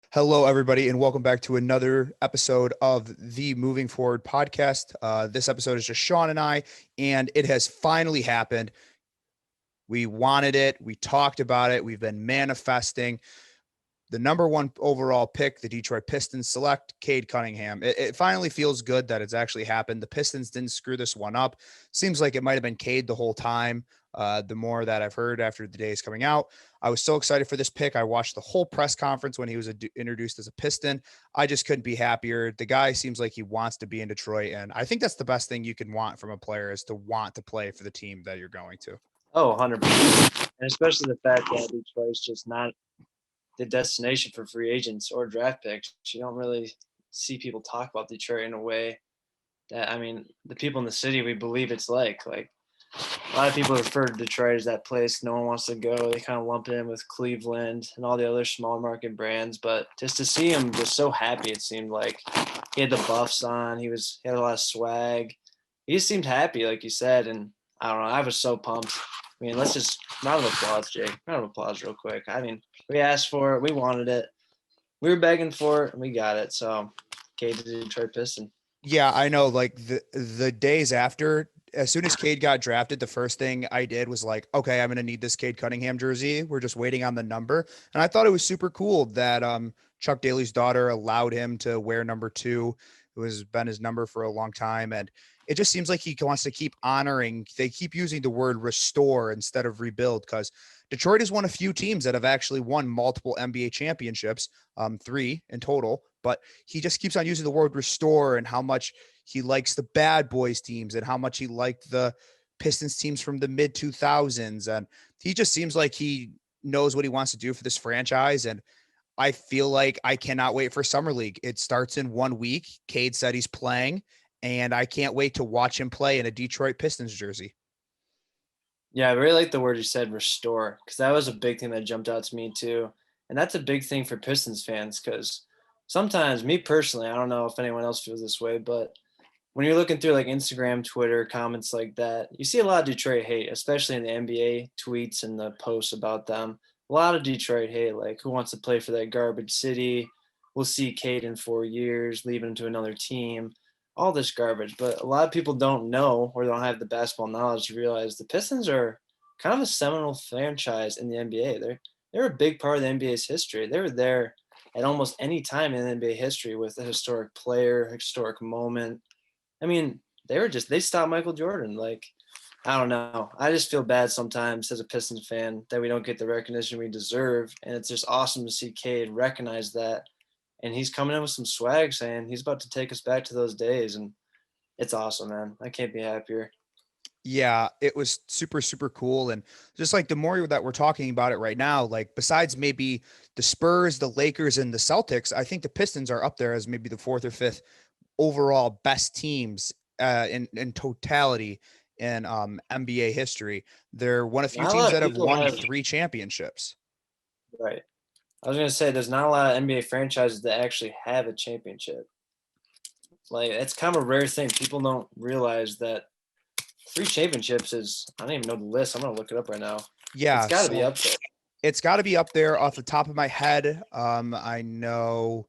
Hello, everybody, and welcome back to another episode of the Moving Forward podcast. This episode is just Sean and I, and it has finally happened. We wanted it. We talked about it. We've been manifesting the number one overall pick, the Detroit Pistons select Cade Cunningham. It finally feels good that it's actually happened. The Pistons didn't screw this one up. Seems like it might have been Cade the whole time. The more that I've heard after the days coming out, I was so excited for this pick. I watched the whole press conference when he was introduced as a Piston. I just couldn't be happier. The guy seems like he wants to be in Detroit, and I think that's the best thing you can want from a player is to want to play for the team that you're going to. Oh, 100%. And especially the fact that Detroit's just not the destination for free agents or draft picks. You don't really see people talk about Detroit in a way that, I mean, the people in the city, we believe it's like a lot of people refer to Detroit as that place no one wants to go. They kind of lump it in with Cleveland and all the other small market brands. But just to see him just so happy, it seemed like he had the buffs on. He had a lot of swag. He just seemed happy, like you said. And I don't know. I was so pumped. I mean, let's just round of applause, Jake. Round of applause, real quick. I mean, we asked for it. We wanted it. We were begging for it, and we got it. So, Cade to Detroit Piston. Yeah, I know. Like the days after, as soon as Cade got drafted, the first thing I did was like, okay, I'm gonna need this Cade Cunningham jersey. We're just waiting on the number, and I thought it was super cool that Chuck Daly's daughter allowed him to wear number two. It was been his number for a long time, and it just seems like he wants to keep honoring. They keep using the word restore instead of rebuild because Detroit is one of few teams that have actually won multiple NBA championships, three in total. But he just keeps on using the word restore and how much he likes the bad boys teams and how much he liked the Pistons teams from the mid 2000s. And he just seems like he knows what he wants to do for this franchise. And I feel like I cannot wait for Summer League. It starts in 1 week. Cade said he's playing, and I can't wait to watch him play in a Detroit Pistons jersey. Yeah, I really like the word you said, restore, because that was a big thing that jumped out to me too. And that's a big thing for Pistons fans because sometimes, me personally, I don't know if anyone else feels this way, but when you're looking through like Instagram, Twitter, comments like that, you see a lot of Detroit hate, especially in the NBA tweets and the posts about them. A lot of Detroit hate, like who wants to play for that garbage city? We'll see Cade in 4 years, leaving to another team, all this garbage. But a lot of people don't know or don't have the basketball knowledge to realize the Pistons are kind of a seminal franchise in the NBA. They're a big part of the NBA's history. They were there at almost any time in NBA history with a historic player, historic moment. I mean, they stopped Michael Jordan. Like, I don't know. I just feel bad sometimes as a Pistons fan that we don't get the recognition we deserve. And it's just awesome to see Cade recognize that. And he's coming in with some swag saying he's about to take us back to those days. And it's awesome, man. I can't be happier. Yeah, it was super, super cool. And just like the more that we're talking about it right now, like besides maybe the Spurs, the Lakers, and the Celtics, I think the Pistons are up there as maybe the fourth or fifth overall best teams in totality in NBA history. They're one of few Not a teams lot of that have people won have, three championships. right. I was going to say, there's not a lot of NBA franchises that actually have a championship. Like, it's kind of a rare thing. People don't realize that three championships is, I don't even know the list. I'm going to look it up right now. It's Yeah, got to be so up there. it's got to be up there off the top of my head. I know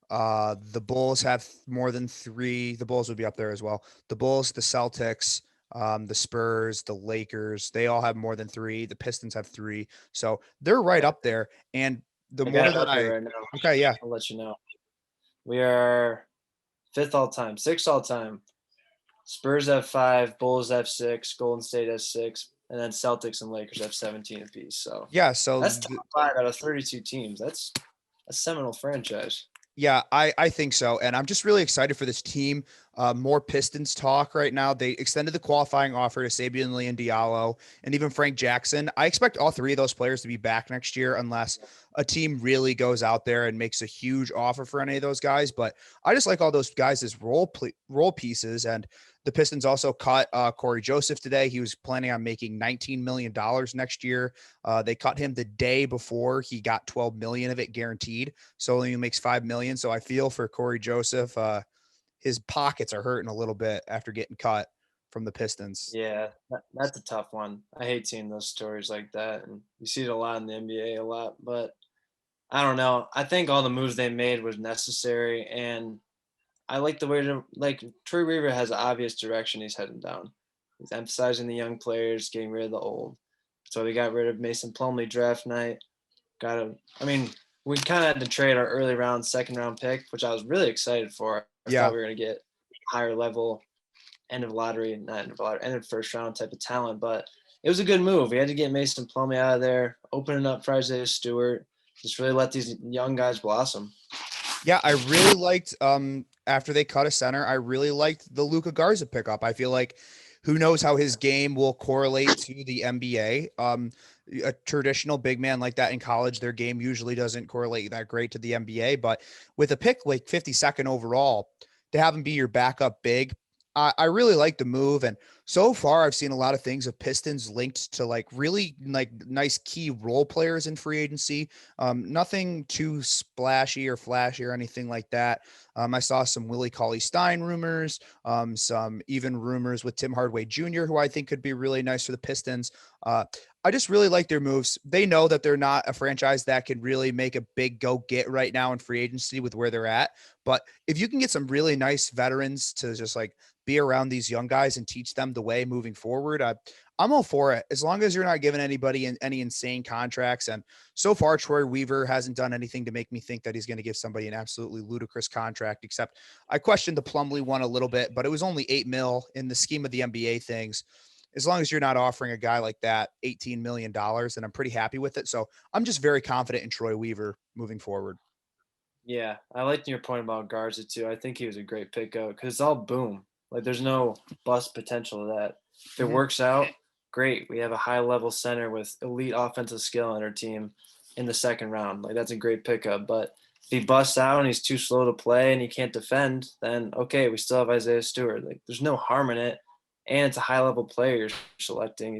the Bulls have more than three. The Bulls would be up there as well. The Bulls, the Celtics, the Spurs, the Lakers, they all have more than three. The Pistons have three. So they're right Okay. up there. And the I got more it that up here I, right now. okay, yeah, I'll let you know. We are fifth all time, sixth all time. Spurs have five, Bulls have six, Golden State has six, and then Celtics and Lakers have 17 apiece. So yeah. So that's top five out of 32 teams. That's a seminal franchise. yeah, I think so. And I'm just really excited for this team. More Pistons talk right now. They extended the qualifying offer to Sabian Lee and Diallo and even Frank Jackson. I expect all three of those players to be back next year unless a team really goes out there and makes a huge offer for any of those guys. But I just like all those guys as role pieces. And the Pistons also cut Corey Joseph today. He was planning on making $19 million next year. They cut him the day before he got 12 million of it guaranteed. So only makes 5 million. So I feel for Corey Joseph. His pockets are hurting a little bit after getting cut from the Pistons. Yeah, that's a tough one. I hate seeing those stories like that, and you see it a lot in the NBA a lot. But I don't know. I think all the moves they made was necessary, and I like the way to like Troy Weaver has an obvious direction he's heading down. He's emphasizing the young players, getting rid of the old. So we got rid of Mason Plumlee draft night. I mean, we kind of had to trade our early round, second round pick, which I was really excited for. I thought Yeah. we were going to get higher level, end of lottery, not end of lottery, end of first round type of talent. But it was a good move. We had to get Mason Plumlee out of there, opening up for Isaiah Stewart, just really let these young guys blossom. Yeah, I really liked after they cut a center, I really liked the Luka Garza pickup. I feel like who knows how his game will correlate to the NBA. A traditional big man like that in college, their game usually doesn't correlate that great to the NBA, but with a pick like 52nd overall, to have him be your backup big, I really like the move. And so far I've seen a lot of things of Pistons linked to like really like nice key role players in free agency. Nothing too splashy or flashy or anything like that. I saw some Willie Cauley-Stein rumors, some even rumors with Tim Hardaway Jr., who I think could be really nice for the Pistons. I just really like their moves. They know that they're not a franchise that can really make a big go get right now in free agency with where they're at. But if you can get some really nice veterans to just like be around these young guys and teach them the way moving forward, I'm all for it. As long as you're not giving anybody any insane contracts. And so far, Troy Weaver hasn't done anything to make me think that he's going to give somebody an absolutely ludicrous contract, except I questioned the Plumlee one a little bit, but it was only 8 mil in the scheme of the NBA things. As long as you're not offering a guy like that $18 million, then I'm pretty happy with it. So I'm just very confident in Troy Weaver moving forward. Yeah, I liked your point about Garza too. I think he was a great pickup because it's all boom. Like there's no bust potential to that. If it Mhm. works out, great. We have a high level center with elite offensive skill on our team in the second round. Like that's a great pickup. But if he busts out and he's too slow to play and he can't defend, then okay, we still have Isaiah Stewart. Like there's no harm in it. And it's a high level player you're selecting. He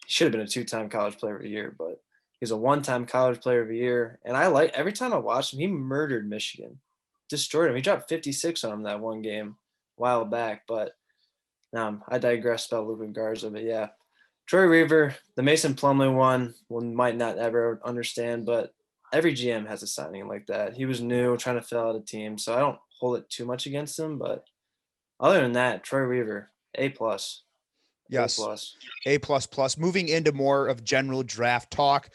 should have been a two-time college player of the year, but he's a one-time college player of the year. And I like every time I watched him, he murdered Michigan, destroyed him. He dropped 56 on him that one game a while back. But I digress about Luka Garza. But yeah, Troy Weaver, the Mason Plumlee one might not ever understand, but every GM has a signing like that. He was new, trying to fill out a team, so I don't hold it too much against him. But other than that, Troy Weaver, A plus, A Yes. plus. A plus plus. Moving into more of general draft talk.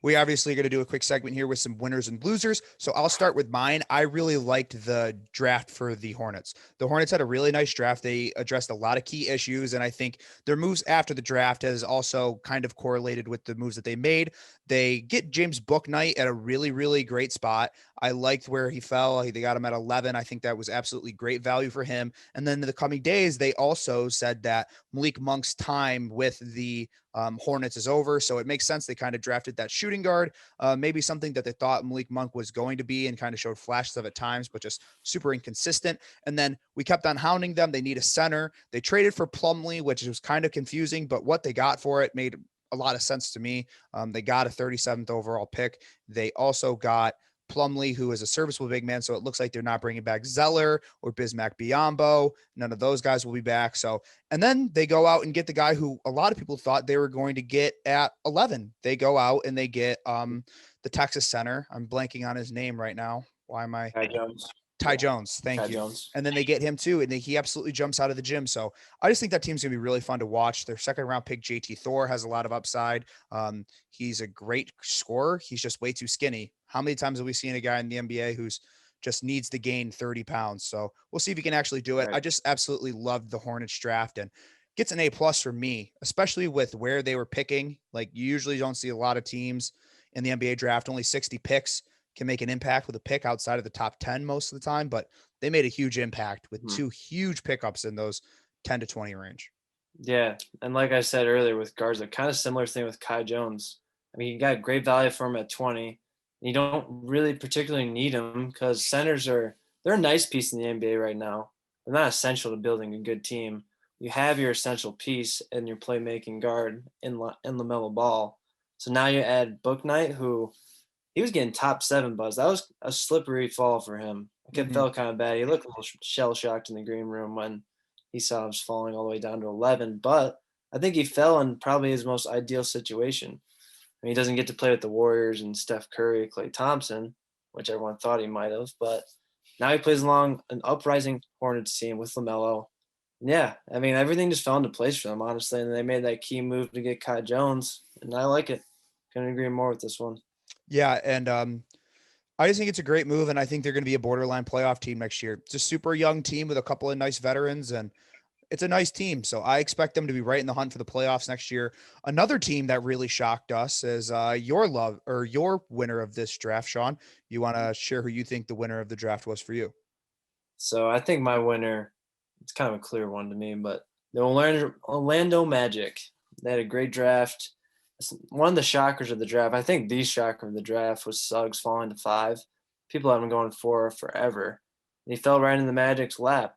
We obviously are going to do a quick segment here with some winners and losers. So I'll start with mine. I really liked the draft for the Hornets. The Hornets had a really nice draft. They addressed a lot of key issues, and I think their moves after the draft has also kind of correlated with the moves that they made. They get James Bouknight at a really, really great spot. I liked where he fell. They got him at 11. I think that was absolutely great value for him. And then in the coming days, they also said that Malik Monk's time with the Hornets is over. So it makes sense. They kind of drafted that shooting guard, maybe something that they thought Malik Monk was going to be and kind of showed flashes of at times, but just super inconsistent. And then we kept on hounding them. They need a center. They traded for Plumlee, which was kind of confusing, but what they got for it made a lot of sense to me. They got a 37th overall pick. They also got Plumlee, who is a serviceable big man. So it looks like they're not bringing back Zeller or Bismack Biyombo. None of those guys will be back. So, and then they go out and get the guy who a lot of people thought they were going to get at 11. They go out and they get the Texas center. I'm blanking on his name right now. Why am I? Ty Jones. Ty Yeah, Jones. Thank Ty you. Jones. And then they get him too. And he absolutely jumps out of the gym. So I just think that team's going to be really fun to watch. Their second round pick, JT Thor, has a lot of upside. He's a great scorer. He's just way too skinny. How many times have we seen a guy in the NBA who's just needs to gain 30 pounds? So we'll see if he can actually do it. Right. I just absolutely loved the Hornets draft and gets an A plus for me, especially with where they were picking. Like you usually don't see a lot of teams in the NBA draft, only 60 picks can make an impact with a pick outside of the top 10 most of the time, but they made a huge impact with Mhm. two huge pickups in those 10 to 20 range. Yeah, and like I said earlier with Garza, kind of similar thing with Kai Jones. I mean, you got great value for him at 20. And you don't really particularly need him because centers they're a nice piece in the NBA right now. They're not essential to building a good team. You have your essential piece in your playmaking guard in LaMelo Ball. So now you add Book Knight, who he was getting top 7 buzz. That was a slippery fall for him. It Mm-hmm. felt kind of bad. He looked a little shell shocked in the green room when he saw him falling all the way down to 11. But I think he fell in probably his most ideal situation. mean, he doesn't get to play with the Warriors and Steph Curry, Klay Thompson, which everyone thought he might have, but now he plays along an uprising Hornets team with LaMelo. Yeah, I mean, everything just fell into place for them, honestly, and they made that key move to get Kai Jones, and I like it. Couldn't agree more with this one. Yeah, and I just think it's a great move, and I think they're going to be a borderline playoff team next year. It's a super young team with a couple of nice veterans, and it's a nice team. So I expect them to be right in the hunt for the playoffs next year. Another team that really shocked us is your love or your winner of this draft, Sean. You want to share who you think the winner of the draft was for you? So I think my winner, it's kind of a clear one to me, but the Orlando Magic. They had a great draft. One of the shockers of the draft, I think the shocker of the draft was Suggs falling to 5. People have been going 4 forever. And he fell right in the Magic's lap.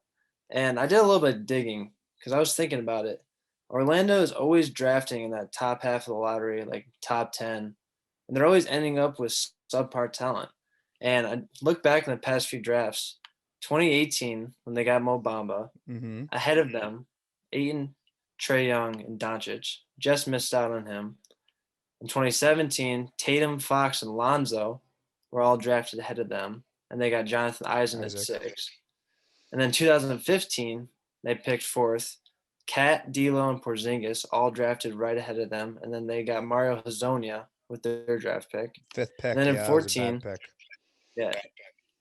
And I did a little bit of digging because I was thinking about it. Orlando is always drafting in that top half of the lottery, like top 10, and they're always ending up with subpar talent. And I look back in the past few drafts, 2018 when they got Mo Bamba, Mm-hmm. ahead of them, Aiton, Trey Young, and Doncic just missed out on him. In 2017, Tatum, Fox, and Lonzo were all drafted ahead of them, and they got Jonathan Eisen at Isaac. 6. And then 2015, they picked 4th. Cat, D'Lo, and Porzingis all drafted right ahead of them, and then they got Mario Hazonia with their draft pick. Fifth And pick. then in Yeah, that was a bad 14, pick. yeah,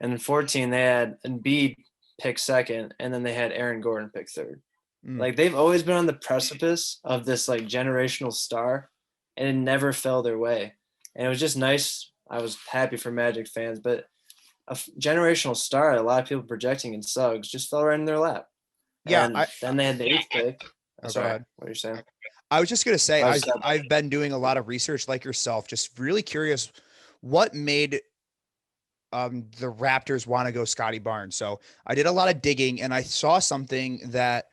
and in 14 they had Embiid pick 2nd, and then they had Aaron Gordon pick 3rd. Mm. Like they've always been on the precipice of this like generational star, and it never fell their way. And it was just nice. I was happy for Magic fans, but a generational star, a lot of people projecting in Suggs, just fell right in their lap. Yeah, And then they had the 8th pick. oh, go Sorry, ahead. what are you saying? I was just gonna say I I was I've been doing a lot of research like yourself, just really curious what made the Raptors want to go Scotty Barnes. So I did a lot of digging and I saw something that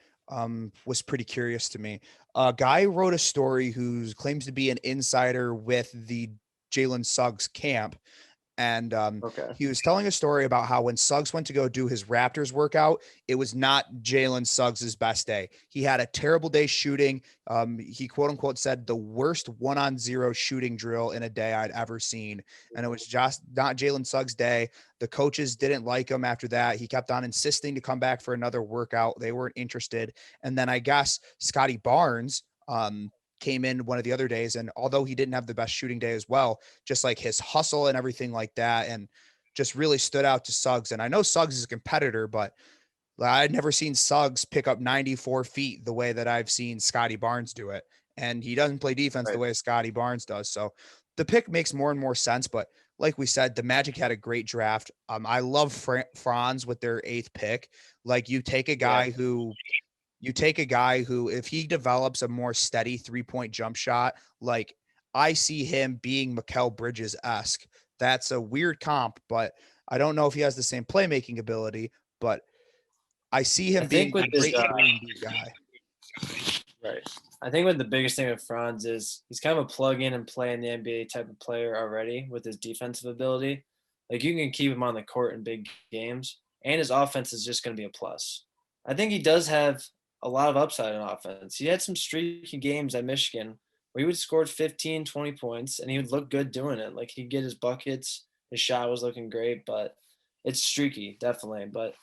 was pretty curious to me. A guy wrote a story who claims to be an insider with the Jalen Suggs camp, and okay. he was telling a story about how when Suggs went to go do his Raptors workout, it was not Jalen Suggs's best day. He had a terrible day shooting. He quote unquote said the worst 1-on-0 shooting drill in a day I'd ever seen, and it was just not Jalen Suggs' day. The coaches didn't like him after that. He kept on insisting to come back for another workout. They weren't interested, and then I guess Scotty Barnes came in one of the other days, and although he didn't have the best shooting day as well, just like his hustle and everything like that, and just really stood out to Suggs. And I know Suggs is a competitor, but I'd never seen Suggs pick up 94 feet the way that I've seen Scotty Barnes do it. And he doesn't play defense the Right. way Scotty Barnes does. So the pick makes more and more sense. But like we said, the Magic had a great draft. I love Franz with their 8th pick. Like Yeah. you take a guy who, if he develops a more steady 3-point jump shot, like I see him being Mikal Bridges esque. That's a weird comp, but I don't know if he has the same playmaking ability, but I see I him being think with a this great 3-and-D guy. right. I think what the biggest thing with Franz is he's kind of a plug in and play in the NBA type of player already with his defensive ability. Like you can keep him on the court in big games, and his offense is just going to be a plus. I think he does have a lot of upside in offense. He had some streaky games at Michigan where he would score 15, 20 points, and he would look good doing it. Like he'd get his buckets, his shot was looking great, but it's streaky, definitely. But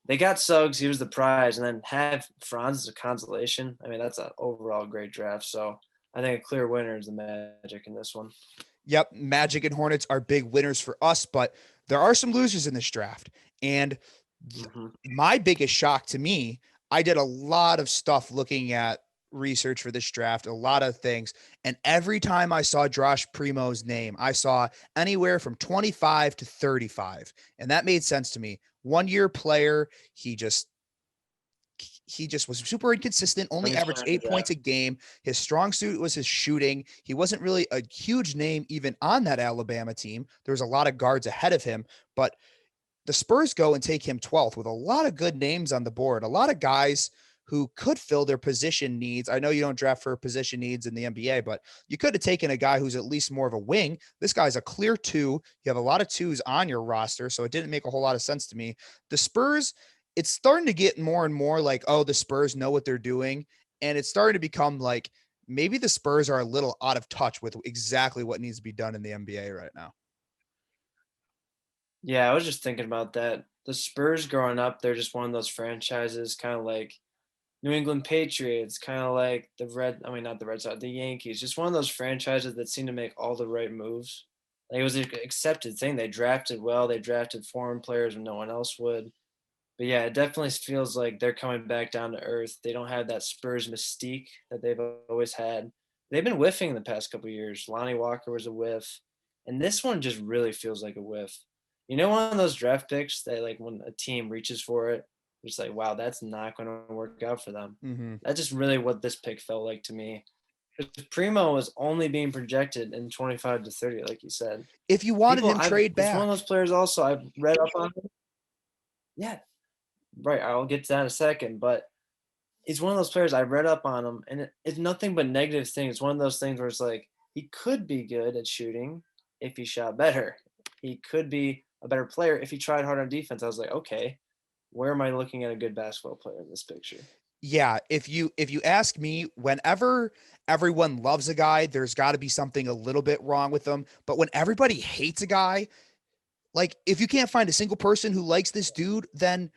they got Suggs, he was the prize, and then have Franz as a consolation. I mean, that's an overall great draft. So I think a clear winner is the Magic in this one. Yep, Magic and Hornets are big winners for us, but there are some losers in this draft. And Mm-hmm. my biggest shock to me, I did a lot of stuff looking at research for this draft, a lot of things. And every time I saw Josh Primo's name, I saw anywhere from 25 to 35. And that made sense to me. 1-year player, he just was super inconsistent, only averaged 8 points a game. His strong suit was his shooting. He wasn't really a huge name even on that Alabama team. There was a lot of guards ahead of him, but the Spurs go and take him 12th with a lot of good names on the board, a lot of guys who could fill their position needs. I know you don't draft for position needs in the NBA, but you could have taken a guy who's at least more of a wing. This guy's a clear 2. You have a lot of 2s on your roster, so it didn't make a whole lot of sense to me. The Spurs, it's starting to get more and more like, oh, the Spurs know what they're doing. And it's starting to become like maybe the Spurs are a little out of touch with exactly what needs to be done in the NBA right now. Yeah, I was just thinking about that. The Spurs growing up, they're just one of those franchises, kind of like New England Patriots, kind of like I mean, not the Red Sox, the Yankees, just one of those franchises that seem to make all the right moves. Like it was an accepted thing. They drafted well, they drafted foreign players when no one else would. But yeah, it definitely feels like they're coming back down to earth. They don't have that Spurs mystique that they've always had. They've been whiffing the past couple of years. Lonnie Walker was a whiff, and this one just really feels like a whiff. You know, one of those draft picks that like when a team reaches for it, it's like, wow, that's not going to work out for them. Mm-hmm. That's just really what this pick felt like to me. Because Primo was only being projected in 25 to 30, like you said. If you wanted him, trade It's one of back. those players also I've read up on. Yeah, right. I'll get to that in a second, but he's one of those players I read up on him, and it's nothing but negative things. It's one of those things where it's like he could be good at shooting if he shot better. He could be a better player if he tried hard on defense. I was like, okay, where am I looking at a good basketball player in this picture? Yeah, if you ask me, whenever everyone loves a guy, there's got to be something a little bit wrong with them. But when everybody hates a guy, like if you can't find a single person who likes this dude, then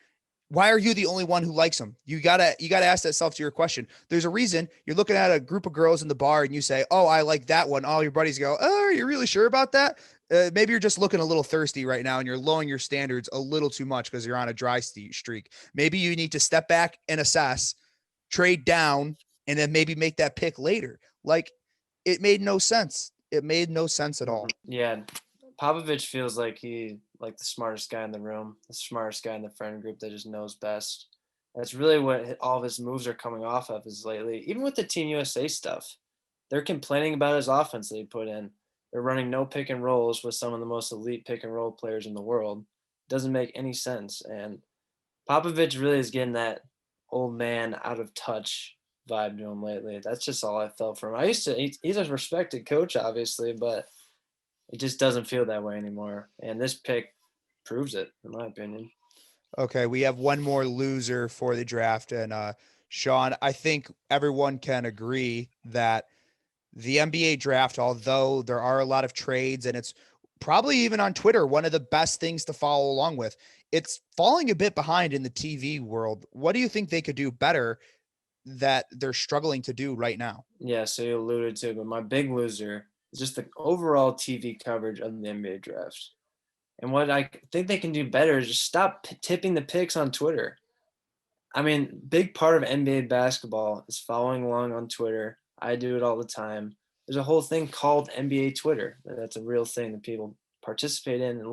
why are you the only one who likes him? You gotta ask that self to your question. There's a reason you're looking at a group of girls in the bar and you say, "Oh, I like that one." All your buddies go, "Oh, are you really sure about that?" Maybe you're just looking a little thirsty right now and you're lowering your standards a little too much because you're on a dry streak. Maybe you need to step back and assess, trade down, and then maybe make that pick later. Like it made no sense. It made no sense at all. Yeah, Popovich feels like like the smartest guy in the room, the smartest guy in the friend group that just knows best. That's really what all of his moves are coming off of is lately. Even with the Team USA stuff, they're complaining about his offense that he put in. They're running no pick and rolls with some of the most elite pick and roll players in the world. It doesn't make any sense. And Popovich really is getting that old man out of touch vibe to him lately. That's just all I felt from him. He's a respected coach, obviously, but it just doesn't feel that way anymore. And this pick proves it, in my opinion. Okay, we have one more loser for the draft, and Sean, I think everyone can agree that the NBA draft, although there are a lot of trades, and it's probably even on Twitter one of the best things to follow along with, it's falling a bit behind in the TV world. What do you think they could do better that they're struggling to do right now? Yeah, so you alluded to, but my big loser is just the overall TV coverage of the NBA draft. And what I think they can do better is just stop tipping the picks on Twitter. I mean, big part of NBA basketball is following along on Twitter. I do it all the time. There's a whole thing called NBA Twitter. That's a real thing that people participate in. And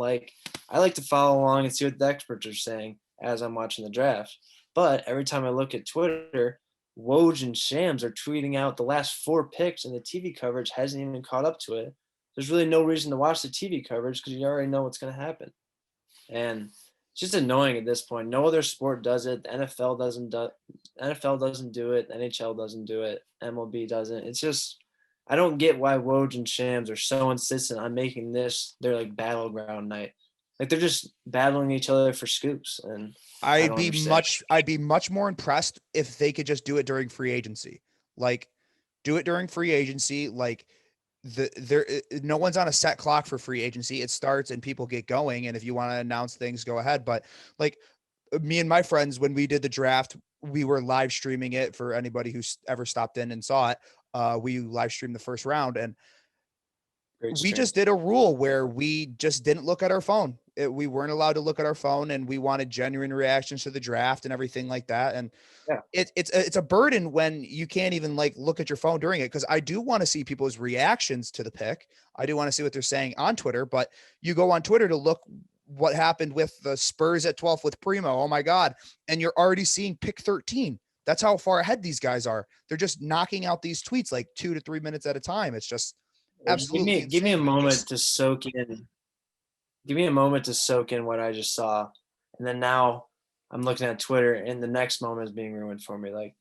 I like to follow along and see what the experts are saying as I'm watching the draft. But every time I look at Twitter, Woj and Shams are tweeting out the last 4 picks, and the TV coverage hasn't even caught up to it. There's really no reason to watch the TV coverage because you already know what's going to happen. And it's just annoying at this point. No other sport does it. The NFL doesn't do it. The NHL doesn't do it. MLB doesn't. It's just I don't get why Woj and Shams are so insistent on making this their like battleground night. Like they're just battling each other for scoops, and I I'd don't be understand. much more impressed if they could just do it during free agency. Like do it during free agency. Like no one's on a set clock for free agency. It starts and people get going. And if you want to announce things, go ahead. But like me and my friends, when we did the draft, we were live streaming it for anybody who's ever stopped in and saw it. We live streamed the first round, and Great we stream. just did a rule where we just didn't look at our phone. We weren't allowed to look at our phone, and we wanted genuine reactions to the draft and everything like that. And Yeah. it's a burden when you can't even like look at your phone during it. Cause I do want to see people's reactions to the pick. I do want to see what they're saying on Twitter, but you go on Twitter to look what happened with the Spurs at 12th with Primo. Oh my God. And you're already seeing pick 13. That's how far ahead these guys are. They're just knocking out these tweets like 2 to 3 minutes at a time. It's just absolutely Give me a insane. moment to soak in. Give me a moment to soak in what I just saw, and then now I'm looking at Twitter, and the next moment is being ruined for me. Like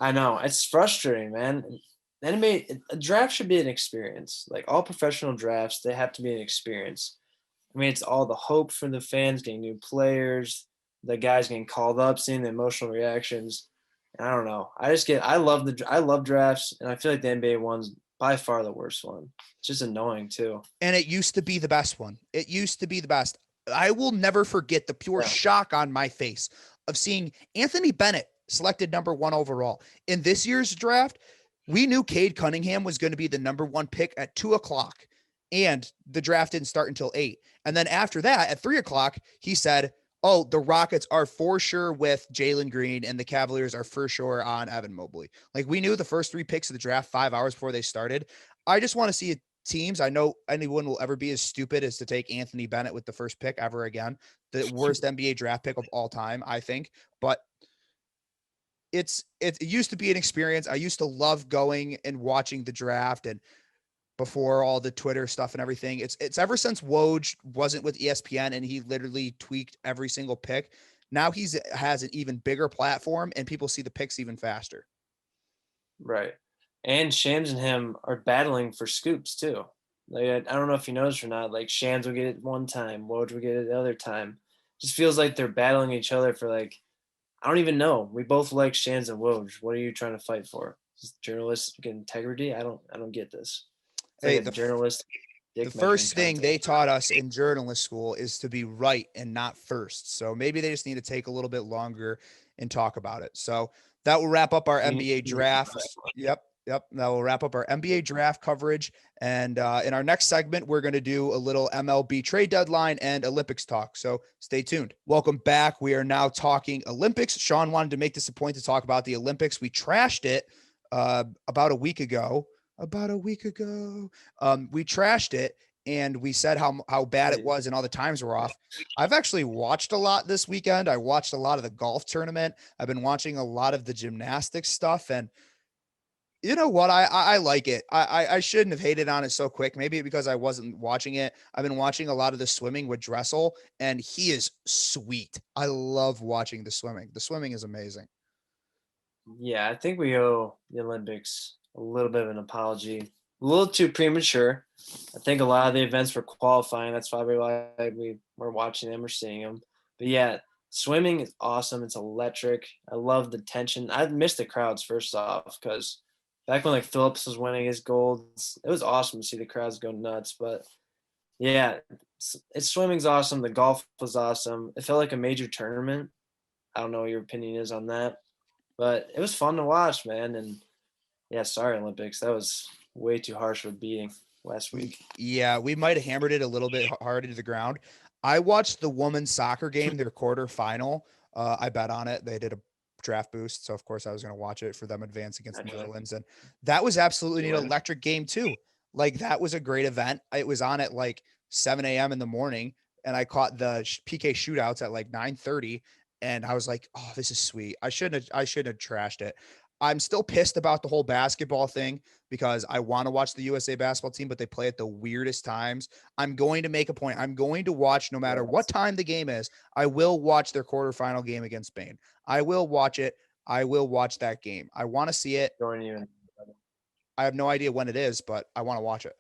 I know it's frustrating, man. NBA a draft should be an experience. Like all professional drafts, they have to be an experience. I mean, it's all the hope for the fans getting new players, the guys getting called up, seeing the emotional reactions. And I don't know. I love drafts, and I feel like the NBA one's by far the worst one. It's just annoying too. And it used to be the best one. It used to be the best. I will never forget the pure Yeah. shock on my face of seeing Anthony Bennett selected number 1 overall. In this year's draft, we knew Cade Cunningham was going to be the number 1 pick at 2:00, and the draft didn't start until 8. And then after that, at 3:00, he said, "Oh, the Rockets are for sure with Jalen Green, and the Cavaliers are for sure on Evan Mobley." Like, we knew the first 3 picks of the draft 5 hours before they started. I just want to see teams. I know anyone will ever be as stupid as to take Anthony Bennett with the first pick ever again, the worst NBA draft pick of all time, I think. But it used to be an experience. I used to love going and watching the draft, and before all the Twitter stuff and everything. It's ever since Woj wasn't with ESPN and he literally tweaked every single pick. Now has an even bigger platform and people see the picks even faster. Right. And Shams and him are battling for scoops too. Like I don't know if you noticed or not. Like Shams will get it one time, Woj will get it the other time. Just feels like they're battling each other for like I don't even know. We both like Shams and Woj. What are you trying to fight for? Just journalistic integrity? I don't get this. It's Hey, like a journalist the dick measuring first thing they contest. taught us in journalist school is to be right and not first. So maybe they just need to take a little bit longer and talk about it. So that will wrap up our We need NBA to be draft. Yep. Yep. That will wrap up our NBA draft coverage. And in our next segment, we're going to do a little MLB trade deadline and Olympics talk. So stay tuned. Welcome back. We are now talking Olympics. Sean wanted to make this a point to talk about the Olympics. We trashed it about a week ago. We trashed it and we said how bad it was and all the times were off. I've actually watched a lot this weekend. I watched a lot of the golf tournament. I've been watching a lot of the gymnastics stuff, and you know what? I like it. I shouldn't have hated on it so quick. Maybe because I wasn't watching it. I've been watching a lot of the swimming with Dressel, and he is sweet. I love watching the swimming. The swimming is amazing. Yeah, I think we owe the Olympics a little bit of an apology. A little too premature. I think a lot of the events were qualifying. That's probably why we were watching them or seeing them. But yeah, swimming is awesome. It's electric. I love the tension. I missed the crowds first off because back when like Phillips was winning his golds, it was awesome to see the crowds go nuts. But yeah, it's swimming's awesome. The golf was awesome. It felt like a major tournament. I don't know what your opinion is on that. But it was fun to watch, man. And yeah, sorry, Olympics. That was way too harsh of a beating last week. Yeah, we might have hammered it a little bit hard into the ground. I watched the women's soccer game, their quarterfinal. I bet on it. They did a draft boost, so of course I was going to watch it for them advance against the Netherlands, and that was absolutely an electric game too. Like that was a great event. It was on at like 7 a.m. in the morning, and I caught the PK shootouts at like 9:30, and I was like, "Oh, this is sweet." I shouldn't have trashed it. I'm still pissed about the whole basketball thing because I want to watch the USA basketball team, but they play at the weirdest times. I'm going to make a point. I'm going to watch no matter what time the game is. I will watch their quarterfinal game against Spain. I will watch it. I will watch that game. I want to see it. Don't even. I have no idea when it is, but I want to watch it.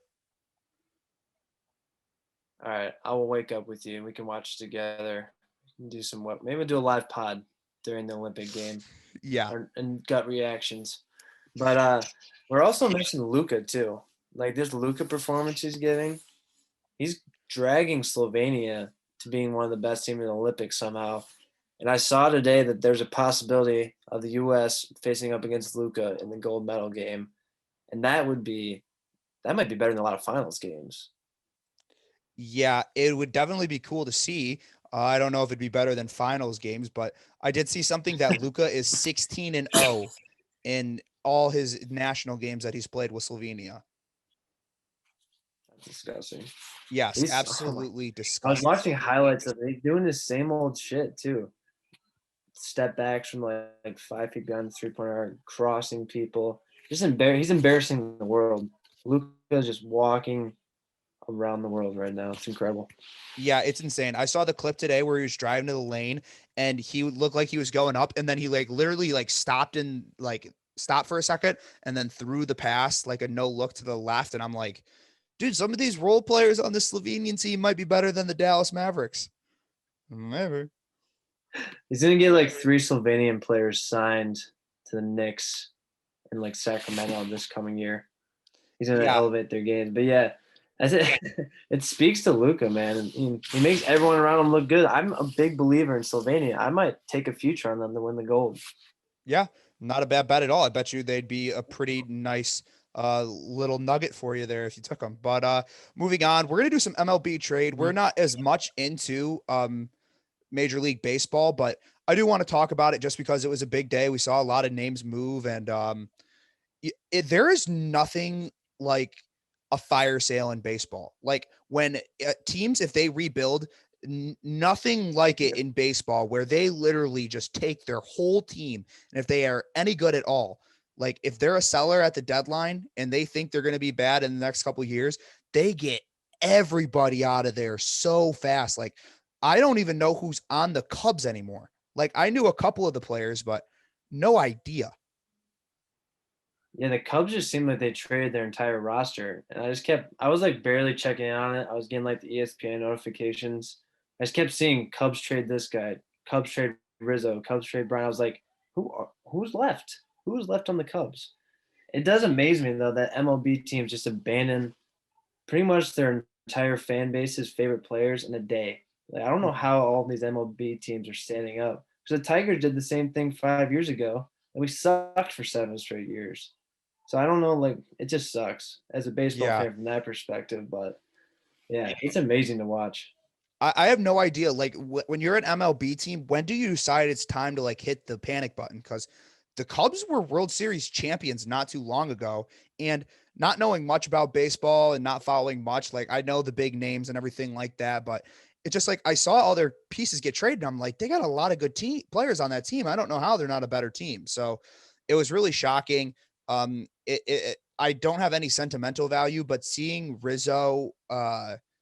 All right, I will wake up with you and we can watch together. Do some what? Maybe we'll do a live pod during the Olympic game Yeah. and gut reactions. But we're also missing Luca too. Like this Luca performance he's giving, he's dragging Slovenia to being one of the best teams in the Olympics somehow. And I saw today that there's a possibility of the U.S. facing up against Luca in the gold medal game, and that might be better than a lot of finals games. Yeah, it would definitely be cool to see. I don't know if it'd be better than finals games, but I did see something that Luca is 16-0 in all his national games that he's played with Slovenia. That's disgusting. Yes, He's oh my, absolutely I was disgusting. watching highlights of it. He's doing the same old shit too. Step backs from like 5 feet behind the 3 point arc, crossing people. He's embarrassing the world. Luca's just walking around the world right now. It's incredible. Yeah, it's insane. I saw the clip today where he was driving to the lane and he would look like he was going up and then he like literally like stopped for a second and then threw the pass like a no look to the left. And I'm like, dude, some of these role players on the Slovenian team might be better than the Dallas Mavericks. Maybe. He's gonna get like 3 Slovenian players signed to the Knicks and like Sacramento this coming year. He's gonna Yeah. elevate their games. But yeah, that's it. It speaks to Luca, man. And he makes everyone around him look good. I'm a big believer in Slovenia. I might take a future on them to win the gold. Yeah, not a bad bet at all. I bet you they'd be a pretty nice little nugget for you there if you took them. But moving on, we're gonna do some MLB trade. We're not as much into Major League Baseball, but I do want to talk about it just because it was a big day. We saw a lot of names move, and there is nothing like a fire sale in baseball. Like when teams, if they rebuild, nothing like it in baseball, where they literally just take their whole team, and if they are any good at all, like if they're a seller at the deadline and they think they're going to be bad in the next couple of years, they get everybody out of there so fast. Like I don't even know who's on the Cubs anymore. Like I knew a couple of the players, but no idea. Yeah, the Cubs just seemed like they traded their entire roster. And I was like barely checking in on it. I was getting like the ESPN notifications. I just kept seeing Cubs trade this guy, Cubs trade Rizzo, Cubs trade Brian. I was like, who's left? Who's left on the Cubs? It does amaze me though that MLB teams just abandon pretty much their entire fan base's favorite players in a day. Like, I don't know how all these MLB teams are standing up. Because the Tigers did the same thing 5 years ago, and we sucked for 7 straight years. So I don't know, like it just sucks as a baseball Yeah. fan from that perspective. But yeah, it's amazing to watch. I have no idea. Like when you're an MLB team, when do you decide it's time to like hit the panic button? Because the Cubs were World Series champions not too long ago, and not knowing much about baseball and not following much, like I know the big names and everything like that, but it's just like I saw all their pieces get traded. And I'm like, they got a lot of good team players on that team. I don't know how they're not a better team. So it was really shocking. I don't have any sentimental value, but seeing Rizzo,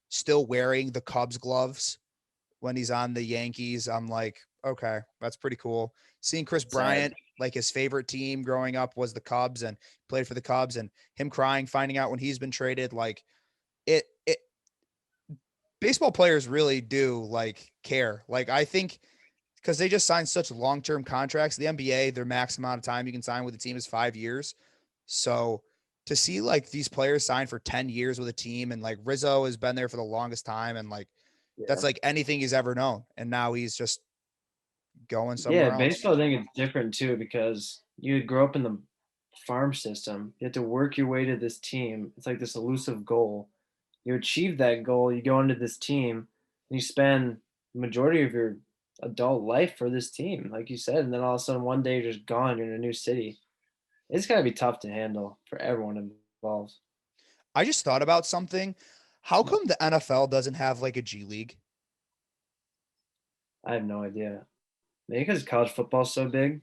still wearing the Cubs gloves when he's on the Yankees, I'm like, okay, that's pretty cool. Seeing Chris Sad. Bryant, like his favorite team growing up was the Cubs and played for the Cubs, and him crying, finding out when he's been traded, like it baseball players really do like care. Like I think because they just signed such long-term contracts. The NBA, their max amount of time you can sign with a team is 5 years. So to see like these players sign for 10 years with a team, and like Rizzo has been there for the longest time, and like that's Yeah. like anything he's ever known. And now he's just going Yeah, somewhere else. baseball I think it's different too because you grow up in the farm system. You have to work your way to this team. It's like this elusive goal. You achieve that goal, you go into this team, and you spend the majority of your adult life for this team, like you said, and then all of a sudden one day you're just gone, you're in a new city. It's gotta be tough to handle for everyone involved. I just thought about something. How come the NFL doesn't have like a G League? I have no idea. Maybe because college football's so big,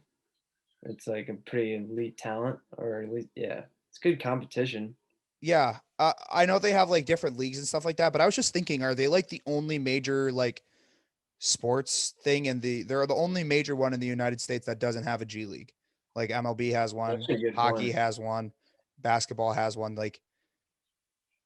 it's like a pretty elite talent, or elite, yeah, it's good competition. Yeah, I know they have like different leagues and stuff like that, but I was just thinking, are they like the only major like sports thing in they're the only major one in the United States that doesn't have a G League. Like MLB has That's one, a good hockey point. has one, basketball has one. Like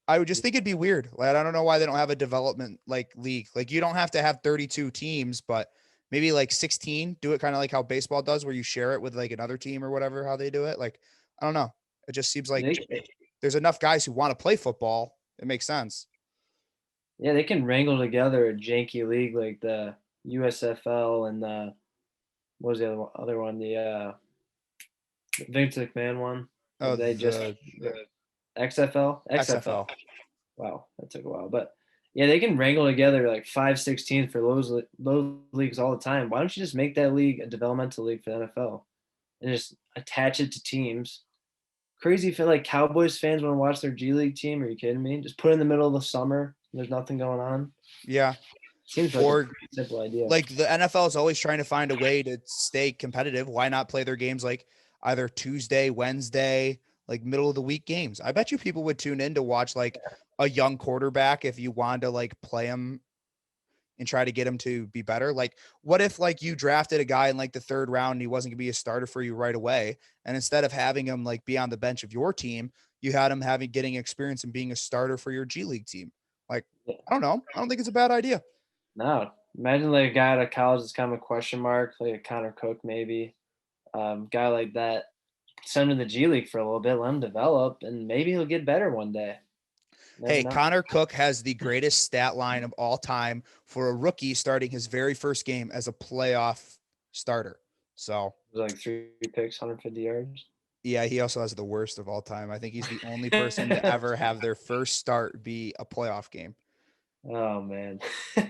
I would just think it'd be weird. Like I don't know why they don't have a development like league. Like you don't have to have 32 teams, but maybe like 16, do it kind of like how baseball does where you share it with like another team or whatever how they do it. Like I don't know. It just seems like They, there's enough guys who want to play football. It makes sense. yeah, they can wrangle together a janky league like the USFL and the what was the other one? The Vince McMahon one. Oh, They just the the XFL, XFL. XFL. Wow, that took a while, but yeah, they can wrangle together like 5-16 for those leagues all the time. Why don't you just make that league a developmental league for the NFL and just attach it to teams? Crazy if like Cowboys fans want to watch their G League team. Are you kidding me? Just put it in the middle of the summer. There's nothing going on. Yeah. Seems like a Or pretty simple idea. like the NFL is always trying to find a way to stay competitive. Why not play their games like either Tuesday, Wednesday, like middle of the week games? I bet you people would tune in to watch like a young quarterback if you wanted to like play him and try to get him to be better. Like, what if like you drafted a guy in like the third round and he wasn't gonna be a starter for you right away, and instead of having him like be on the bench of your team, you had him having getting experience and being a starter for your G League team? Like, Yeah. I don't know. I don't think it's a bad idea. No, imagine like a guy out of college that's kind of a question mark, like a Connor Cook maybe. Guy like that, send him to the G League for a little bit, let him develop, and maybe he'll get better one day. Never Hey, know. Connor Cook has the greatest stat line of all time for a rookie starting his very first game as a playoff starter. So, It was like 3 picks, 150 yards. yeah, he also has the worst of all time. I think he's the only person to ever have their first start be a playoff game. Oh man. I'm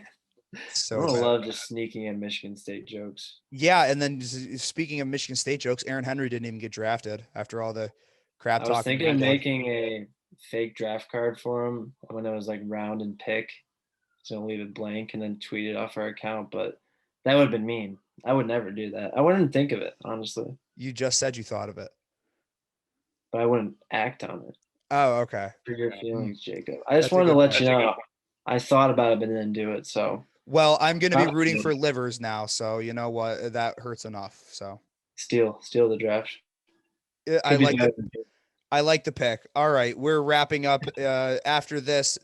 So gonna bad. love just sneaking in Michigan State jokes. Yeah, and then speaking of Michigan State jokes, Aaron Henry didn't even get drafted after all the crap I was talking thinking we've of done. making a fake draft card for him when it was like round and pick. So leave it blank and then tweet it off our account, but that would have been mean. I would never do that. I wouldn't think of it, honestly, You just said you thought of it. but I wouldn't act on it. Oh, okay. For your Mm, feelings, Jacob. I just that's a wanted to good let point. you know I thought about it but didn't do it. So Well, I'm going to be props to rooting you. for livers now, so you know what? That hurts enough. So Steal the draft. I Could be like the better than you. pick. All right, we're wrapping up after this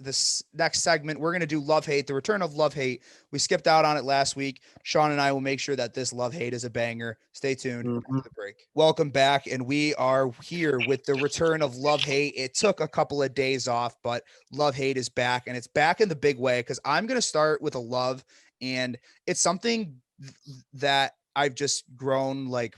next segment. We're going to do love hate, the return of love hate. We skipped out on it last week. Sean and I will make sure that this love hate is a banger. Stay tuned Mhm. after the break. Welcome back, and we are here with the return of love hate. It took a couple of days off, but love hate is back, and it's back in the big way because I'm going to start with a love, and it's something that I've just grown like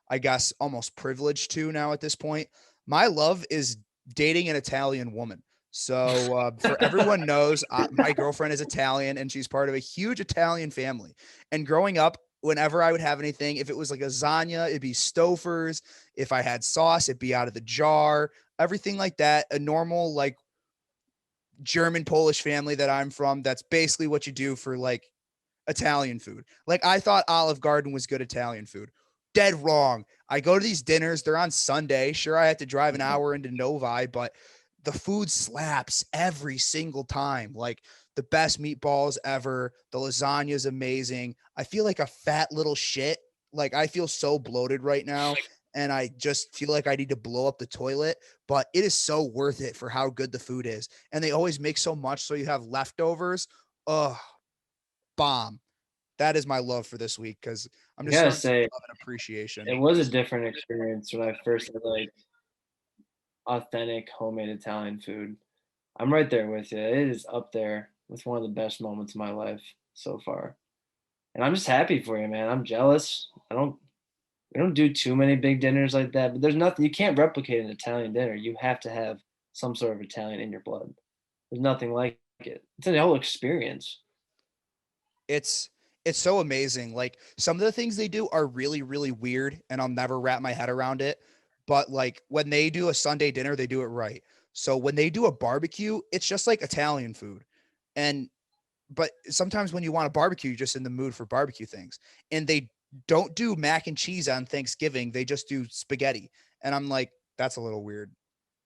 I guess, almost privileged to now at this point. My love is dating an Italian woman. So, for everyone knows, my girlfriend is Italian and she's part of a huge Italian family. And growing up, whenever I would have anything, if it was like lasagna, it'd be Stouffer's. If I had sauce, it'd be out of the jar. Everything like that. A normal like German Polish family that I'm from. That's basically what you do for like Italian food. Like I thought Olive Garden was good Italian food. Dead wrong. I go to these dinners, they're on Sunday. Sure, I have to drive an hour into Novi, but the food slaps every single time. Like the best meatballs ever. The lasagna is amazing. I feel like a fat little shit. Like I feel so bloated right now. And I just feel like I need to blow up the toilet, but it is so worth it for how good the food is. And they always make so much so you have leftovers. Oh, bomb. That is my love for this week because I'm I just gotta starting to say, love and appreciation. it was a different experience when I first had like authentic homemade Italian food. I'm right there with you. It is up there with one of the best moments of my life so far. And I'm just happy for you, man. I'm jealous. We don't do too many big dinners like that, but there's nothing you can't replicate an Italian dinner. You have to have some sort of Italian in your blood. There's nothing like it. It's a whole experience. It's it's so amazing. Like some of the things they do are really really weird, and I'll never wrap my head around it. But like when they do a Sunday dinner, they do it right. So when they do a barbecue, it's just like Italian food, and but sometimes when you want a barbecue, you're just in the mood for barbecue things, and they don't do mac and cheese on Thanksgiving. They just do spaghetti, and I'm like, that's a little weird.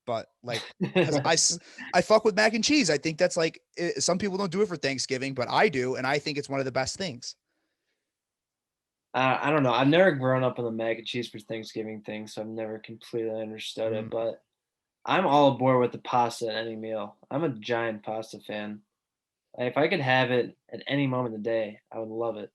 But like because I fuck with mac and cheese. I think that's like some people don't do it for Thanksgiving, but I do, and I think it's one of the best things. I don't know. I've never grown up on the mac and cheese for Thanksgiving thing, so I've never completely understood it. Mm, But I'm all aboard with the pasta at any meal. I'm a giant pasta fan. If I could have it at any moment of the day, I would love it.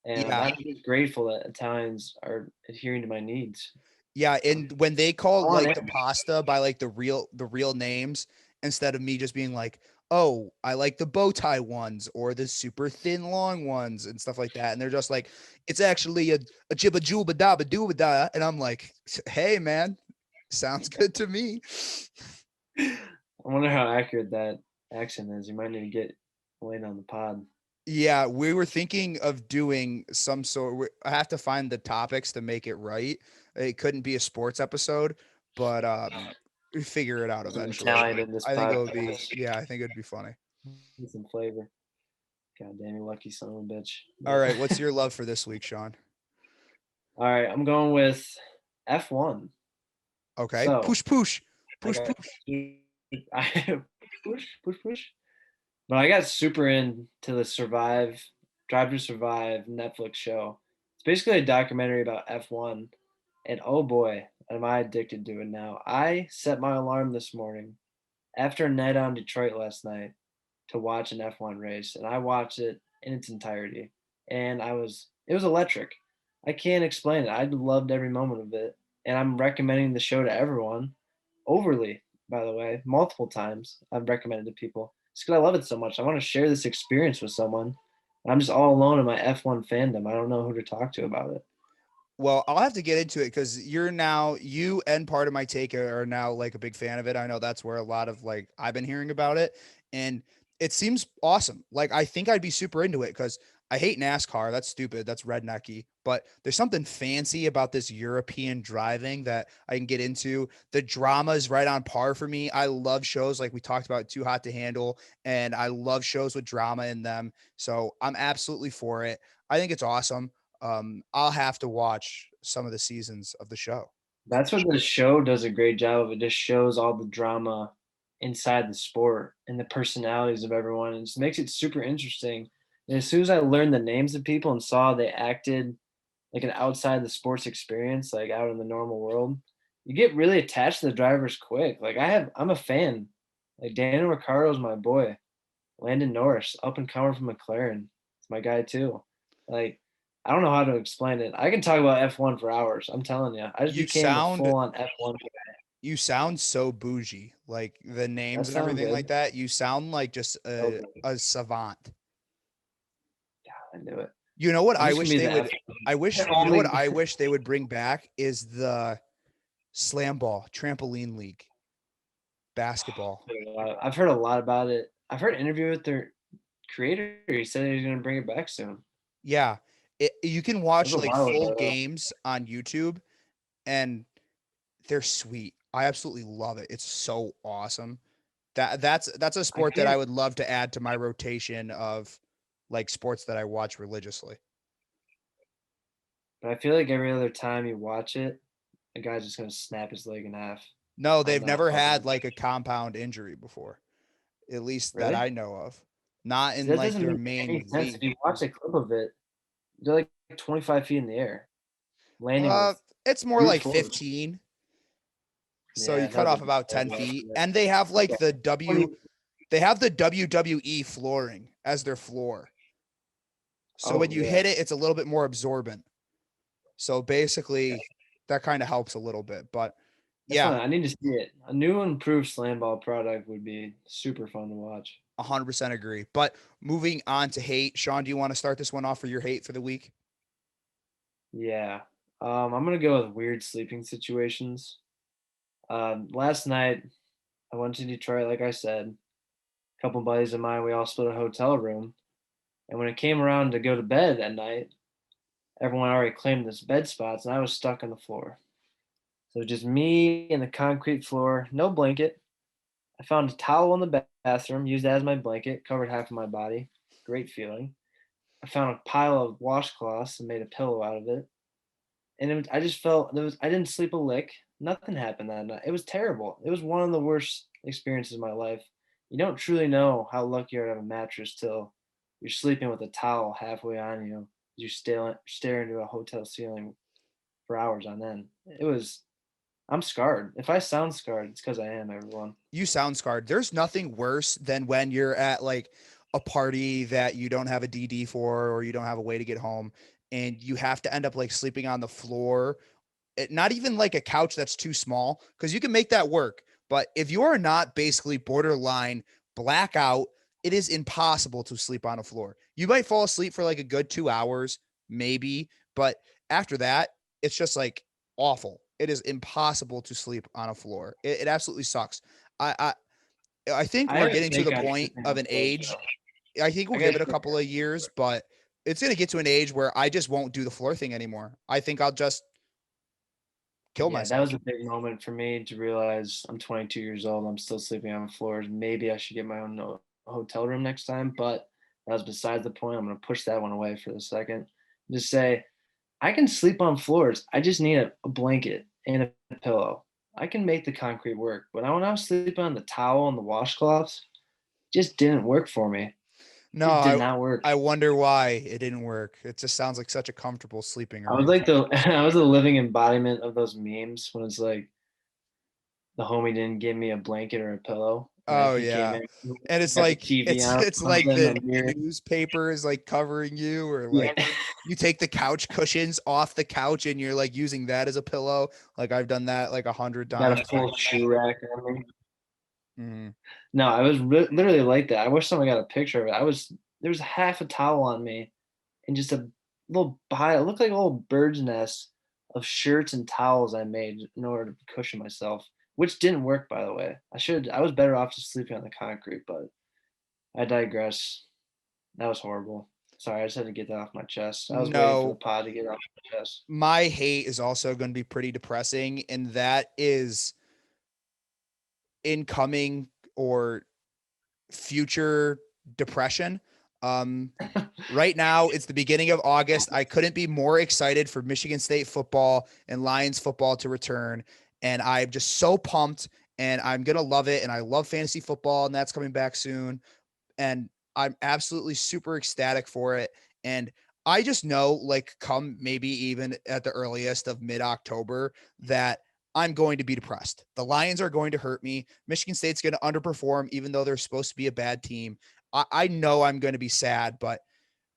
And yeah, I'm just grateful that Italians are adhering to my needs. yeah, and when they call I want like the it. pasta by like the real names instead of me just being like, oh, I like the bow tie ones or the super thin long ones and stuff like that, and they're just like, it's actually a jibba jubba dabba dooba da, and I'm like, hey man, sounds good to me. I wonder how accurate that accent is. You might need to get Wayne on the pod. Yeah, we were thinking of doing some sort. I have to find the topics to make it right. It couldn't be a sports episode, but we figure it out Some eventually. Italian in this I think it would be, podcast. yeah, I think it'd be funny. Get some flavor. God damn you, lucky son of a bitch. All But right, what's your love for this week, Sean? all right, I'm going with F1. Okay, So push, push, I push, got push. I push. But I got super into the Drive to Survive Netflix show. It's basically a documentary about F1. And oh boy, am I addicted to it now. I set my alarm this morning after a night on Detroit last night to watch an F1 race, and I watched it in its entirety. And it was electric. I can't explain it. I loved every moment of it, and I'm recommending the show to everyone, overly, by the way, multiple times. I've recommended to people. It's because I love it so much. I want to share this experience with someone. I'm just all alone in my F1 fandom. I don't know who to talk to about it. Well, I'll have to get into it because you and part of my take are now like a big fan of it. I know that's where a lot of like I've been hearing about it, and it seems awesome. Like I think I'd be super into it because I hate NASCAR. That's stupid. That's rednecky. But there's something fancy about this European driving that I can get into. The drama is right on par for me. I love shows like we talked about, Too Hot to Handle, and I love shows with drama in them. So I'm absolutely for it. I think it's awesome. I'll have to watch some of the seasons of the show. That's what the show does a great job of. It just shows all the drama inside the sport and the personalities of everyone. It just makes it super interesting. And as soon as I learned the names of people and saw they acted like an outside the sports experience, like out in the normal world, you get really attached to the drivers quick. I'm a fan. Like Daniel Ricciardo's my boy. Landon Norris, up and comer from McLaren. It's my guy too. Like, I don't know how to explain it. I can talk about F1 for hours. I'm telling you. I just You became a sound full on F1 guy. you sound so bougie. Like the That names and sound everything good? like that. You sound like just Okay, a savant. I knew it. You know what I'm I just gonna wish be they the would I F1 wish you know what only. I wish they would bring back is the slam ball trampoline league basketball. I've heard a lot about it. I've heard an interview with their creator. He said he's gonna bring it back soon. Yeah. You can That was watch a like while full ago, though. games on YouTube and they're sweet. I absolutely love it. It's so awesome. That's a I sport that I can't, would love to add to my rotation of like sports that I watch religiously. but I feel like every other time you watch it, a guy's just gonna snap his leg in half No, on they've the never fucking. had like a compound injury before, at least that Really? I know of. Not See, in that like doesn't their make any main sense. If league. you watch a clip of it, they're like 25 feet in the air, landing Uh, with it's more brute like force. 15. So you Yeah, that cut was off a about that 10 was feet. an And they have like okay. they have the WWE flooring as their floor. So when Oh you yeah, hit it, it's a little bit more absorbent. So basically, that kind of helps a little bit. But that's yeah, fine. I need to see it. A new improved slam ball product would be super fun to watch. 100% agree. But moving on to hate, Sean, do you want to start this one off for your hate for the week? Yeah, I'm gonna go with weird sleeping situations. Last night I went to Detroit, like I said. A couple buddies of mine, we all split a hotel room, and when it came around to go to bed at night, everyone already claimed this bed spots, and I was stuck on the floor. So just me and the concrete floor, no blanket. I found a towel in the bathroom, used that as my blanket, covered half of my body. Great feeling. I found a pile of washcloths and made a pillow out of it. And I just felt I didn't sleep a lick. Nothing happened that night. It was terrible. It was one of the worst experiences of my life. You don't truly know how lucky you are to have a mattress till you're sleeping with a towel halfway on you. You stare into a hotel ceiling for hours on end. I'm scarred. If I sound scarred, it's because I am, everyone. You sound scarred. There's nothing worse than when you're at like a party that you don't have a DD for or you don't have a way to get home and you have to end up like sleeping on the floor. Not even like a couch that's too small because you can make that work. But if you are not basically borderline blackout, it is impossible to sleep on a floor. You might fall asleep for like a good 2 hours, maybe, but after that, it's just like awful. It is impossible to sleep on a floor. It absolutely sucks. I, I I think I we're have a getting to take the on point sleeping of on an floors, age. though. I think we'll I give got it a couple of years, but it's going to get to an age where I just won't do the floor thing anymore. I think I'll just kill Yeah, that was myself. a big moment for me to realize I'm 22 years old. I'm still sleeping on floors. Maybe I should get my own hotel room next time, but that was besides the point. I'm going to push that one away for the second. Just say, I can sleep on floors. I just need a blanket and a pillow. I can make the concrete work. But when I was sleeping on the towel and the washcloths, it just didn't work for me. No, It just did not work. I wonder why it didn't work. It just sounds like such a comfortable sleeping I was arrangement. like I was a living embodiment of those memes when it's like the homie didn't give me a blanket or a pillow. Oh he came yeah. in, And it's got the like TV it's on, it's plugged like in the the mirror. newspaper is like covering you, or Yeah. like you take the couch cushions off the couch and you're like using that as a pillow. Like I've done that like 100 Got a times. full shoe rack on me. Mhm. No, I was literally like that. I wish someone got a picture of it. There was half a towel on me and just a little pile. It looked like a little bird's nest of shirts and towels I made in order to cushion myself, which didn't work, by the way. I was better off just sleeping on the concrete, but I digress. That was horrible. Sorry, I just had to get that off my chest. I was waiting for the No, pod to get it off my chest. my hate is also going to be pretty depressing, and that is incoming or future depression. Um, right now, it's the beginning of August. I couldn't be more excited for Michigan State football and Lions football to return. And I'm just so pumped, and I'm going to love it. And I love fantasy football, and that's coming back soon. And I'm absolutely super ecstatic for it. And I just know, like, come maybe even at the earliest of mid-October, that I'm going to be depressed. The Lions are going to hurt me. Michigan State's going to underperform, even though they're supposed to be a bad team. I know I'm going to be sad, but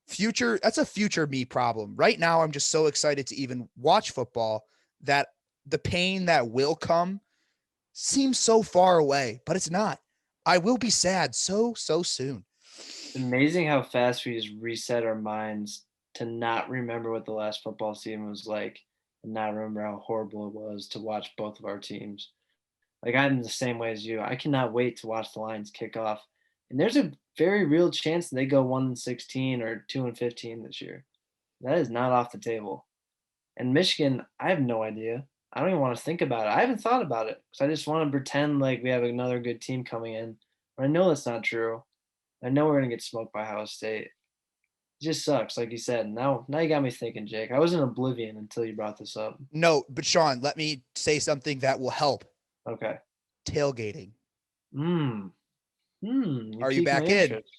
that's a future me problem. Right now, I'm just so excited to even watch football that the pain that will come seems so far away, but it's not. I will be sad so soon. Amazing how fast we just reset our minds to not remember what the last football season was like and not remember how horrible it was to watch both of our teams. Like I'm the same way as you. I cannot wait to watch the Lions kick off. And there's a very real chance they go 1-16 or 2-15 this year. That is not off the table. And Michigan, I have no idea. I don't even want to think about it. I haven't thought about it because I just want to pretend like we have another good team coming in. But I know that's not true. I know we're gonna get smoked by Ohio State. It just sucks, like you said. Now you got me thinking, Jake. I was in oblivion until you brought this up. No, but Sean, let me say something that will help. Okay. Tailgating. Hmm. You Are you piqued my back in? interest.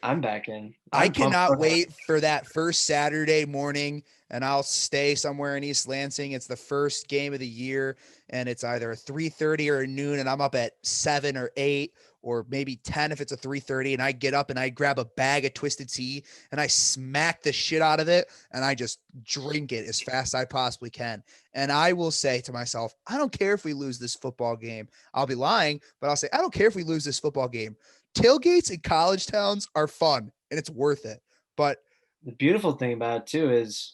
I'm back in. I I'm pumped cannot for it. wait for that first Saturday morning, and I'll stay somewhere in East Lansing. It's the first game of the year, and it's either a 3:30 or a noon, and I'm up at 7 or 8 or maybe 10 if it's a 3:30, and I get up and I grab a bag of Twisted Tea and I smack the shit out of it, and I just drink it as fast as I possibly can. And I will say to myself, I don't care if we lose this football game. I'll be lying, but I'll say, I don't care if we lose this football game. Tailgates in college towns are fun and it's worth it. But The beautiful thing about it too is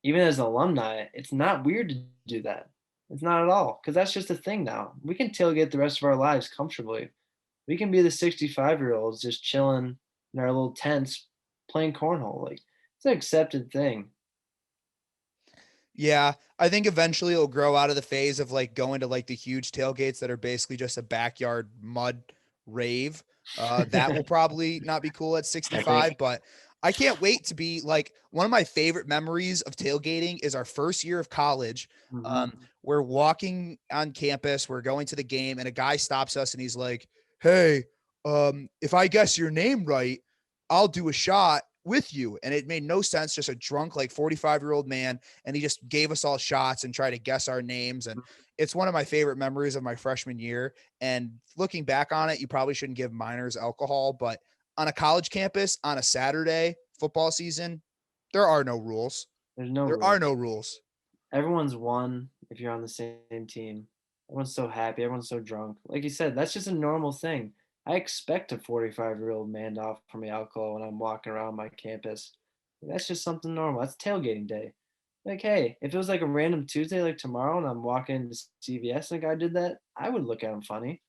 even as an alumni, it's not weird to do that. It's not at all. Because that's just a thing now. We can tailgate the rest of our lives comfortably. We can be the 65-year-olds just chilling in our little tents playing cornhole. Like it's an accepted thing. yeah, I think eventually it'll grow out of the phase of like going to like the huge tailgates that are basically just a backyard mud rave. That will probably not be cool at I think. 65, but I can't wait to be like one of my favorite memories of tailgating is our first year of college. Mhm. We're walking on campus, we're going to the game, and a guy stops us and he's like, "Hey, if I guess your name right, I'll do a shot with you." And it made no sense, just a drunk, like 45-year-old man. And he just gave us all shots and tried to guess our names. And it's one of my favorite memories of my freshman year. And looking back on it, you probably shouldn't give minors alcohol, but on a college campus on a Saturday football season, there are no rules. There's no There are rules. no rules. Everyone's won if you're on the same team. Everyone's so happy. Everyone's so drunk. Like you said, that's just a normal thing. I expect a 45-year-old man to offer me alcohol when I'm walking around my campus. That's just something normal. That's tailgating day. Like, hey, if it was like a random Tuesday like tomorrow and I'm walking to CVS and a guy did that, I would look at him funny.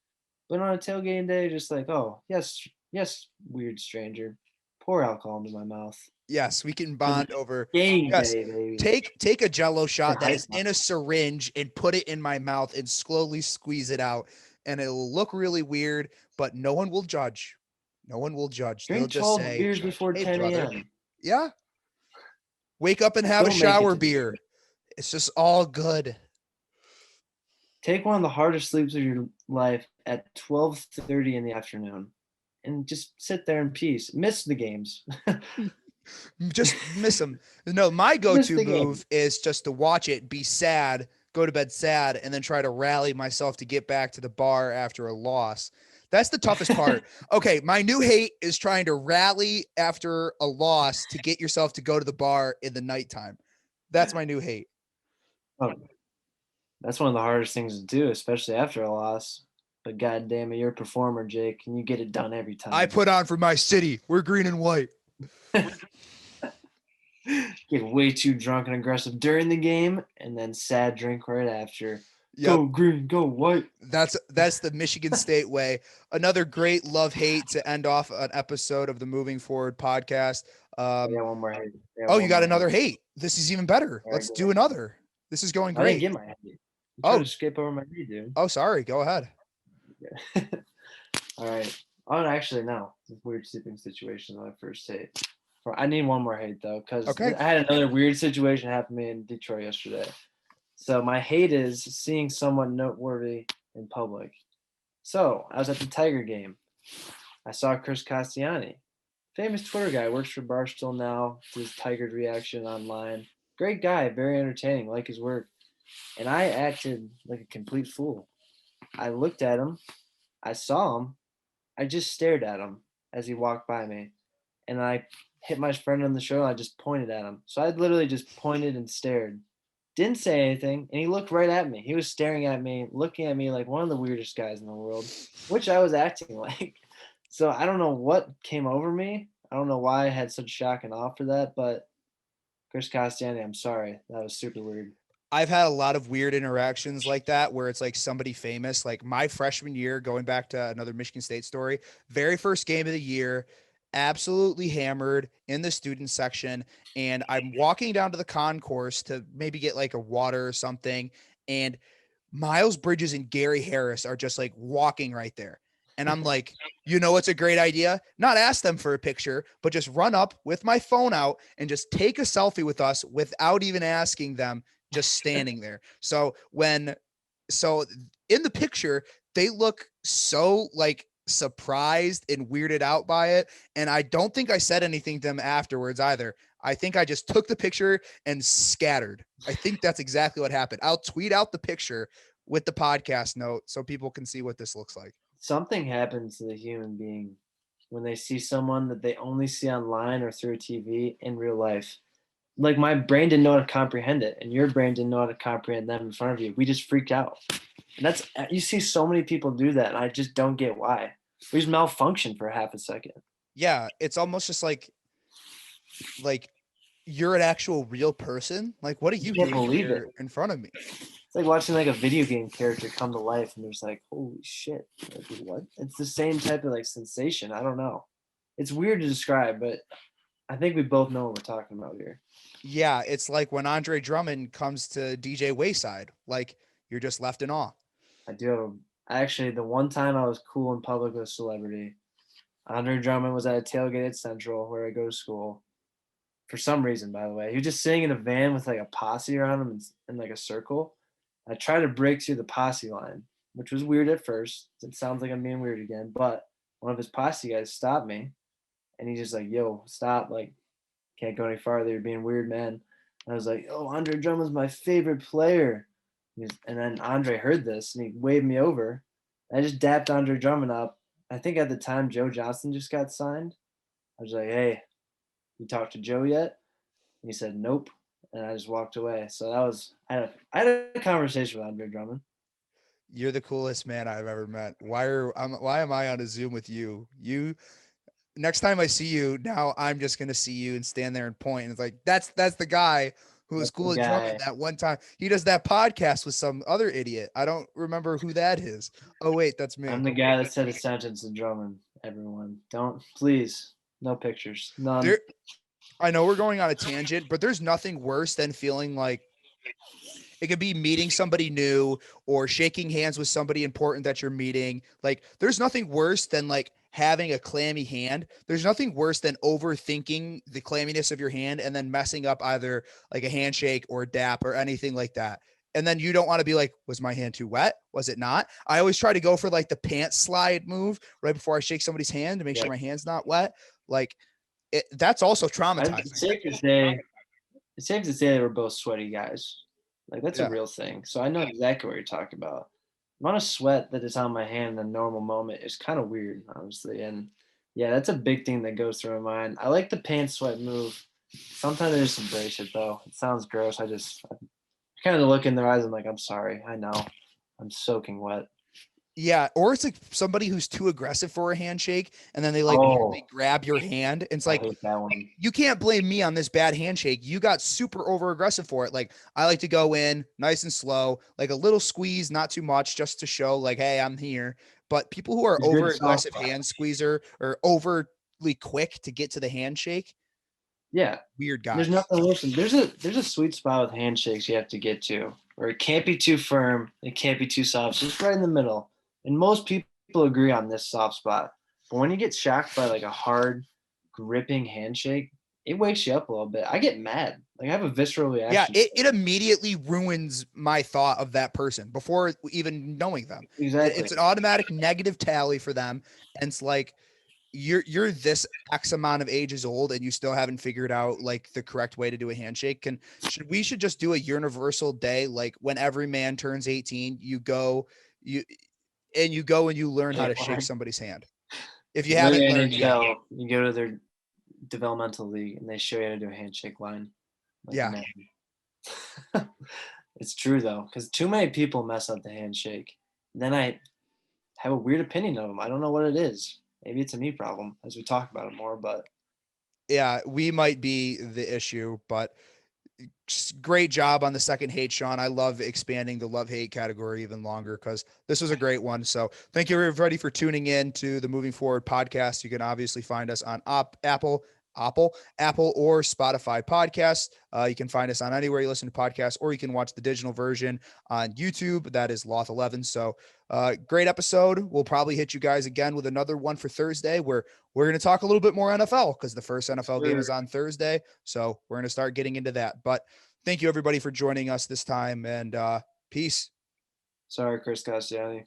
But on a tailgating day, just like, oh, yes, yes, weird stranger. Pour alcohol into my mouth. Yes, we can Because bond it's over. game Yes, day, baby. take a Jello For shot that hype. is in a syringe and put it in my mouth and slowly squeeze it out, and it'll look really weird, but no one will judge. No one will judge. They'll Drink just 12 say, beers before "Hey, 10 brother, a.m. yeah, wake up and have a Don't make it shower to the beer. It's just all good." take one of the hardest sleeps of your life at 12:30 in the afternoon and just sit there in peace. Miss the games. Just miss them. No, my Miss go-to the game. move is just to watch it, be sad, go to bed sad, and then try to rally myself to get back to the bar after a loss. That's the toughest part. Okay, my new hate is trying to rally after a loss to get yourself to go to the bar in the nighttime. That's my new hate. Oh, that's one of the hardest things to do, especially after a loss. But goddamn it, you're a performer, Jake, and you get it done every I time. put on for my city. We're green and white. Get way too drunk and aggressive during the game, and then sad drink right after. Yep. Go green, go white. That's the Michigan State way. Another great love hate to end off an episode of the Moving Forward podcast. I got one more hate. Oh, you got another hate. This is even better. Let's do another. This is going I didn't great. get my hate. You Oh, tried to skip over my hate, dude. oh, sorry. Go ahead. Yeah. All right. Oh, actually, no. It's a weird sleeping situation on my first hate. I need one more hate, though, because Okay. I had another weird situation happen to me in Detroit yesterday. So my hate is seeing someone noteworthy in public. So I was at the Tiger game. I saw Chris Castellani, famous Twitter guy, works for Barstool now, does Tiger's reaction online. Great guy, very entertaining, like his work. And I acted like a complete fool. I looked at him, I saw him, I just stared at him as he walked by me. And I hit my friend on the shoulder, I just pointed at him. So I literally just pointed and stared. Didn't say anything, and he looked right at me. He was staring at me, looking at me like one of the weirdest guys in the world, which I was acting like. So I don't know what came over me. I don't know why I had such shock and awe for that, but Chris Castellani, I'm sorry. That was super weird. I've had a lot of weird interactions like that where it's like somebody famous, like my freshman year, going back to another Michigan State story, very first game of the year, absolutely hammered in the student section. And I'm walking down to the concourse to maybe get like a water or something. And Miles Bridges and Gary Harris are just like walking right there. And I'm like, you know, it's a great idea. Not ask them for a picture, but just run up with my phone out and just take a selfie with us without even asking them, just standing there. So in the picture, they look so like surprised and weirded out by it. And I don't think I said anything to them afterwards either. I think I just took the picture and scattered. I think that's exactly what happened. I'll tweet out the picture with the podcast note so people can see what this looks like. Something happens to the human being when they see someone that they only see online or through TV in real life. Like my brain didn't know how to comprehend it, and your brain didn't know how to comprehend them in front of you. We just freaked out. And that's you see so many people do that, and I just don't get why. We just malfunction for half a second. Yeah, it's almost just like you're an actual real person. Like, what are you Can't doing believe here it. in front of me? It's like watching like a video game character come to life, and there's like, holy shit, like, what? It's the same type of like sensation. I don't know. It's weird to describe, but I think we both know what we're talking about here. Yeah, it's like when Andre Drummond comes to DJ Wayside, like you're just left in awe. I do have actually the one time I was cool in public with a celebrity. Andre Drummond was at a tailgate at Central where I go to school. For some reason, by the way, he was just sitting in a van with like a posse around him in like a circle. I tried to break through the posse line, which was weird at first. It sounds like I'm being weird again, but one of his posse guys stopped me, and he's just like, "Yo, stop! Like, can't go any farther. You're being weird, man." And I was like, "Oh, Andre Drummond's my favorite player." And then Andre heard this, and he waved me over. I just dapped Andre Drummond up. I think at the time Joe Johnson just got signed. I was like, "Hey, you talked to Joe yet?" And he said, "Nope." And I just walked away. So that was I had a conversation with Andre Drummond. You're the coolest man I've ever met. Why am I on a Zoom with you? Next time I see you, now I'm just gonna see you and stand there and point. And it's like that's the guy who was That's cool the at Drummond guy. that one time. He does that podcast with some other idiot. I don't remember who that is. Oh wait, that's I'm me. the guy that said a sentence to Drummond. Everyone, don't please. No pictures. None. There, I know we're going on a tangent, but there's nothing worse than feeling like it could be meeting somebody new or shaking hands with somebody important that you're meeting. Like there's nothing worse than like having a clammy hand. There's nothing worse than overthinking the clamminess of your hand and then messing up either like a handshake or a dap or anything like that. And then you don't want to be like, was my hand too wet? Was it not? I always try to go for like the pants slide move right before I shake somebody's hand to make sure my hand's not wet. Like that's also It's traumatizing. safe to say. It's safe to say they were both sweaty guys. Like that's a Yeah. real thing. So I know exactly what you're talking about. amount of sweat that is on my hand in a normal moment is kind of weird, honestly. And yeah, that's a big thing that goes through my mind. I like the pants sweat move. Sometimes I just embrace it though. It sounds gross. I kind of look in their eyes. I'm like, I'm sorry. I know. I'm soaking wet. Yeah, or it's like somebody who's too aggressive for a handshake, and then they like Oh, weirdly grab your hand. And it's I like hate that one. you can't blame me on this bad handshake. You got super over aggressive for it. Like I like to go in nice and slow, like a little squeeze, not too much, just to show like, hey, I'm here. But people who are It's a good over soft aggressive spot. hand squeezer or overly quick to get to the handshake, Yeah, weird there's guys. nothing worse. There's a sweet spot with handshakes you have to get to, where it can't be too firm, it can't be too soft, just right in the middle. And most people agree on this soft spot. But when you get shocked by like a hard, gripping handshake, it wakes you up a little bit. I get mad. Like I have a visceral Yeah, reaction. it immediately ruins my thought of that person before even knowing them. It's Exactly. an automatic negative tally for them. And it's like, you're this X amount of ages old and you still haven't figured out like the correct way to do a handshake. We should just do a universal day, like when every man turns 18, you you go and you learn how Shake to shake line. somebody's hand if you You go to haven't learned yet. NHL, you go to their developmental league, and they show you how to do a handshake line. Like Yeah. man. It's true though, because too many people mess up the handshake. Then I have a weird opinion of them. I don't know what it is. Maybe it's a me problem as we talk about it more, but Yeah, we might be the issue, but great job on the second hate, Sean. I love expanding the love hate category even longer because this was a great one. So thank you everybody for tuning in to the Moving Forward podcast. You can obviously find us on Apple or Spotify podcasts. You can find us on anywhere you listen to podcasts, or you can watch the digital version on YouTube. That is Loth 11. So great episode. We'll probably hit you guys again with another one for Thursday where we're going to talk a little bit more NFL because the first NFL game is sure. on Thursday. So we're going to start getting into that. But thank you everybody for joining us this time, and peace. Sorry, Chris Castellani.